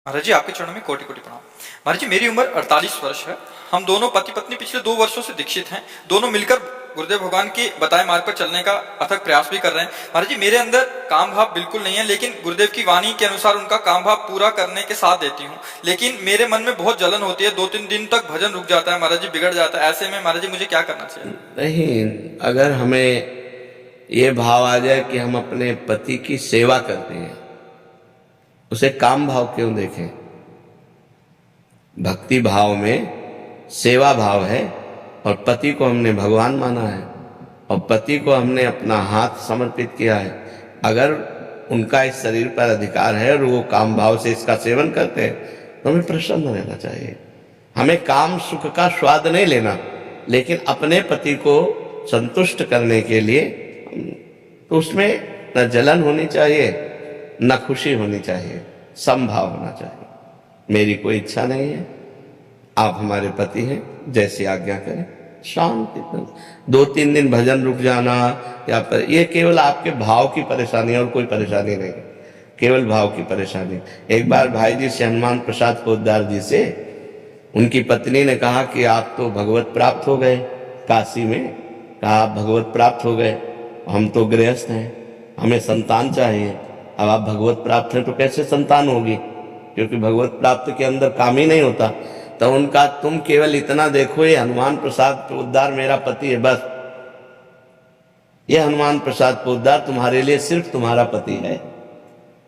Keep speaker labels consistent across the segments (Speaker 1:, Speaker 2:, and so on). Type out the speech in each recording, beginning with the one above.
Speaker 1: महाराज जी, आपके चरणों में कोटि कोटि प्रणाम। महाराज जी, मेरी उम्र 48 वर्ष है। हम दोनों पति पत्नी पिछले 2 वर्षों से दीक्षित हैं। दोनों मिलकर गुरुदेव भगवान के बताए मार्ग पर चलने का अथक प्रयास भी कर रहे हैं। महाराज जी, मेरे अंदर काम भाव बिल्कुल नहीं है, लेकिन गुरुदेव की वाणी के अनुसार उनका काम भाव पूरा करने के साथ देती हूँ। लेकिन मेरे मन में बहुत जलन होती है, 2-3 दिन तक भजन रुक जाता है महाराज जी, बिगड़ जाता है। ऐसे में महाराज जी मुझे क्या करना चाहिए?
Speaker 2: नहीं, अगर हमें ये भाव आ जाए कि हम अपने पति की सेवा करते हैं, उसे काम भाव क्यों देखें? भक्ति भाव में सेवा भाव है और पति को हमने भगवान माना है और पति को हमने अपना हाथ समर्पित किया है। अगर उनका इस शरीर पर अधिकार है और वो काम भाव से इसका सेवन करते हैं तो हमें प्रसन्न रहना चाहिए। हमें काम सुख का स्वाद नहीं लेना, लेकिन अपने पति को संतुष्ट करने के लिए तो उसमें न जलन होनी चाहिए न खुशी होनी चाहिए, समभाव होना चाहिए। मेरी कोई इच्छा नहीं है, आप हमारे पति हैं, जैसी आज्ञा करें। शांति। 2-3 दिन भजन रुक जाना या पर ये केवल आपके भाव की परेशानी है और कोई परेशानी नहीं, केवल भाव की परेशानी। एक बार भाई जी से, हनुमान प्रसाद पोद्दार जी से, उनकी पत्नी ने कहा कि आप तो भगवत प्राप्त हो गए काशी में। कहा आप भगवत प्राप्त हो गए, हम तो गृहस्थ हैं, हमें संतान चाहिए। अब आप भगवत प्राप्त हैं तो कैसे संतान होगी, क्योंकि भगवत प्राप्त के अंदर काम ही नहीं होता। तो उनका तुम केवल इतना देखो, ये हनुमान प्रसाद पोद्दार मेरा पति है, बस ये हनुमान प्रसाद पोद्दार तुम्हारे लिए सिर्फ तुम्हारा पति है,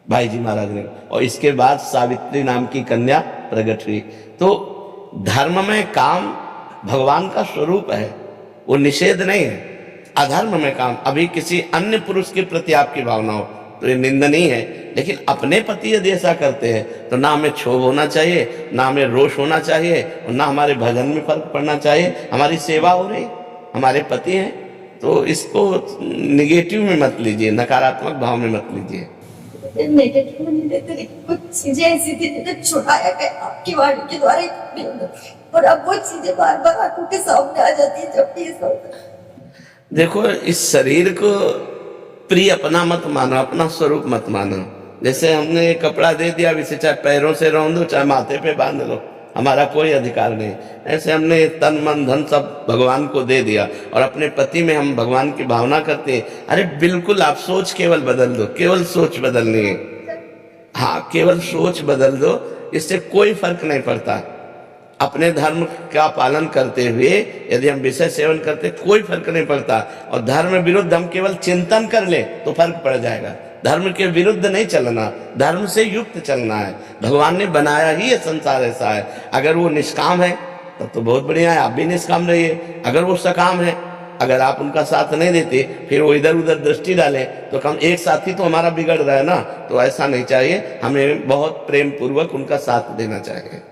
Speaker 2: भाई जी महाराज ने। और इसके बाद सावित्री नाम की कन्या प्रकट हुई। तो धर्म में काम भगवान का स्वरूप है, वो निषेध नहीं है। अधर्म में काम, अभी किसी अन्य पुरुष के प्रति आपकी भावना हो तो ये निंदनीय है, लेकिन अपने पति यदि ऐसा करते हैं तो ना हमें क्षोभ होना चाहिए, ना हमें रोष होना चाहिए और ना हमारे भजन में फर्क पड़ना चाहिए। हमारी सेवा हो रही, हमारे पति हैं, तो इसको निगेटिव में मत लीजिए, नकारात्मक भाव में मत लीजिए।
Speaker 3: नेगेटिव में नहीं लेते, लेकिन कुछ चीजें ऐसी थी जिन्हें छुड़ाया गया आपकी वाणी के द्वारा, और अब वो चीजें बार बार आंखों के सामने आ जाती है जब भी ये होता है।
Speaker 2: देखो, इस शरीर को प्रिय अपना मत मानो, अपना स्वरूप मत मानो। जैसे हमने ये कपड़ा दे दिया, इसे चाहे पैरों से रौंद दो चाहे माथे पे बांध लो, हमारा कोई अधिकार नहीं। ऐसे हमने तन मन धन सब भगवान को दे दिया और अपने पति में हम भगवान की भावना करते हैं। अरे बिल्कुल, आप सोच केवल बदल दो, केवल सोच बदलनी है। हाँ, केवल सोच बदल दो, इससे कोई फर्क नहीं पड़ता। अपने धर्म का पालन करते हुए यदि हम विषय सेवन करते, कोई फर्क नहीं पड़ता। और धर्म विरुद्ध हम केवल चिंतन कर ले तो फर्क पड़ जाएगा। धर्म के विरुद्ध नहीं चलना, धर्म से युक्त चलना है। भगवान ने बनाया ही ये संसार ऐसा है। अगर वो निष्काम है तब तो बहुत बढ़िया है, आप भी निष्काम रहिए। अगर वो सकाम है, अगर आप उनका साथ नहीं देते, फिर वो इधर उधर दृष्टि डाले, तो कम एक साथी तो हमारा बिगड़ रहा है ना। तो ऐसा नहीं चाहिए, हमें बहुत प्रेम पूर्वक उनका साथ देना चाहिए।